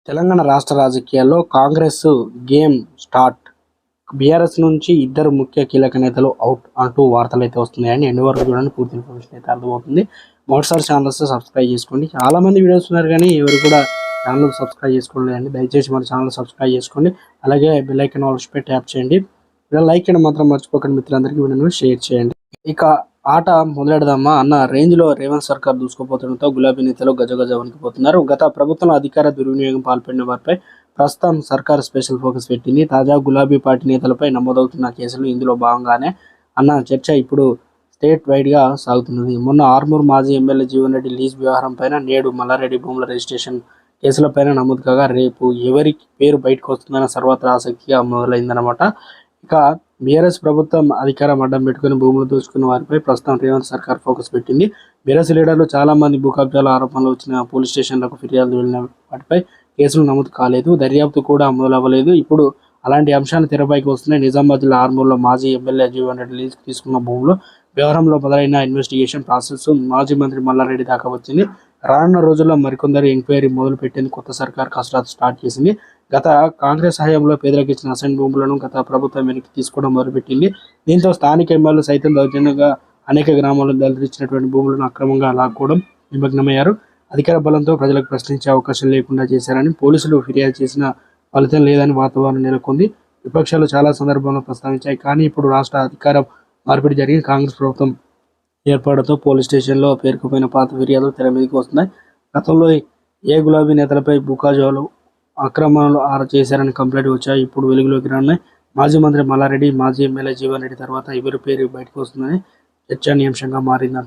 తెలంగాణ రాష్ట్ర రాజకీయాల్లో Congress game start. BRS నుంచి ఇద్దరు ముఖ్య కీలక నేతలు అవుట్ అంటూ వార్తలు అయితే వస్తున్నాయని ఎండ్ వరకు చూడండి, పూర్తి ఇన్ఫర్మేషన్ అయితే అర్థమవుతుంది. మొదటిసారి ఛానల్స్ సబ్స్క్రైబ్ చేసుకోండి. చాలా మంది వీడియోస్ ఉన్నారు కానీ ఎవరు కూడా ఛానల్ సబ్స్క్రైబ్ చేసుకోలేదండి. దయచేసి మన ఛానల్ సబ్స్క్రైబ్ చేసుకోండి. అలాగే బెల్ ఐకాన్ ఆల్ పై ట్యాప్ చేయండి. ఇలా లైక్ చేయడం మాత్రం మర్చిపోకండి. మిత్రులందరికీ వీడియోను షేర్ చేయండి. ఇక ఆట మొదలెడదామా అన్న రేంజ్లో రేవంత్ సర్కార్ దూసుకుపోతుండటంతో గులాబీ నేతలు గజగజ వణికిపోతున్నారు. గత ప్రభుత్వంలో అధికార దుర్వినియోగం పాల్పడిన వారిపై ప్రస్తుతం సర్కార్ స్పెషల్ ఫోకస్ పెట్టింది. తాజా గులాబీ పార్టీ నేతలపై నమోదవుతున్న కేసులు ఇందులో భాగంగానే అన్న చర్చ ఇప్పుడు స్టేట్ వైడ్గా సాగుతున్నది. మొన్న ఆర్మూర్ మాజీ ఎమ్మెల్యే జీవన్ రెడ్డి లీజ్ వ్యవహారం పైన, నేడు మల్లారెడ్డి భూముల రిజిస్ట్రేషన్ కేసులపైన నమోదు కాగా రేపు ఎవరి పేరు బయటకు వస్తుందన్న సర్వత్రా ఆసక్తిగా మొదలైందనమాట. ఇక బీఆర్ఎస్ ప్రభుత్వం అధికారం అడ్డం పెట్టుకుని భూములు దోచుకున్న వారిపై ప్రస్తుతం రేవంత్ సర్కార్ ఫోకస్ పెట్టింది. బీఆర్ఎస్ లీడర్లు చాలా మంది భూ కబ్జాల ఆరోపణలు వచ్చిన పోలీస్ స్టేషన్లకు ఫిర్యాదులు వెళ్ళిన వాటిపై కేసులు నమోదు కాలేదు, దర్యాప్తు కూడా మొదలవ్వలేదు. ఇప్పుడు అలాంటి అంశాలు తెరపైకి వస్తున్నాయి. నిజామాబాద్ జిల్లా ఆర్మూర్లో మాజీ ఎమ్మెల్యే జీవన్ రెడ్డి లీజ్ తీసుకున్న భూములు వ్యవహారంలో మొదలైన ఇన్వెస్టిగేషన్ ప్రాసెస్ మాజీ మంత్రి మల్లారెడ్డి దాకా వచ్చింది. రానున్న రోజుల్లో మరికొందరు ఎంక్వైరీ మొదలు పెట్టేందుకు కొత్త సర్కార్ కసరత్తు స్టార్ట్ చేసింది. గత కాంగ్రెస్ హయాంలో పేదలకు ఇచ్చిన అసైన్ భూములను గత ప్రభుత్వం వెనక్కి తీసుకోవడం మొదలుపెట్టింది. దీంతో స్థానిక ఎమ్మెల్యేలు సైతం దౌర్జన్యంగా అనేక గ్రామాల్లో దళితులు ఇచ్చినటువంటి భూములను అక్రమంగా లాక్కోవడం నిమగ్నమయ్యారు. అధికార బలంతో ప్రజలకు ప్రశ్నించే అవకాశం లేకుండా చేశారని పోలీసులు ఫిర్యాదు చేసిన ఫలితం లేదని వాతావరణం నెలకొంది. విపక్షాలు చాలా సందర్భాల్లో ప్రస్తావించాయి. కానీ ఇప్పుడు రాష్ట్ర అధికారం మార్పిడి జరిగి కాంగ్రెస్ ప్రభుత్వం ఏర్పడతో పోలీస్ స్టేషన్లో పేరుకుపోయిన పాత ఫిర్యాదులు తెర మీదకి వస్తున్నాయి. గతంలో ఏ గులాబీ నేతలపై బుకాజాలు అక్రమాలు చేశారని కంప్లైంట్ వచ్చాయి. ఇప్పుడు వెలుగులోకి రానున్నాయి. మాజీ మంత్రి మల్లారెడ్డి, మాజీ ఎమ్మెల్యే జీవన్ రెడ్డి తర్వాత ఎవరి పేరు బయటకు వస్తుందని చర్చనీయాంశంగా మారింది.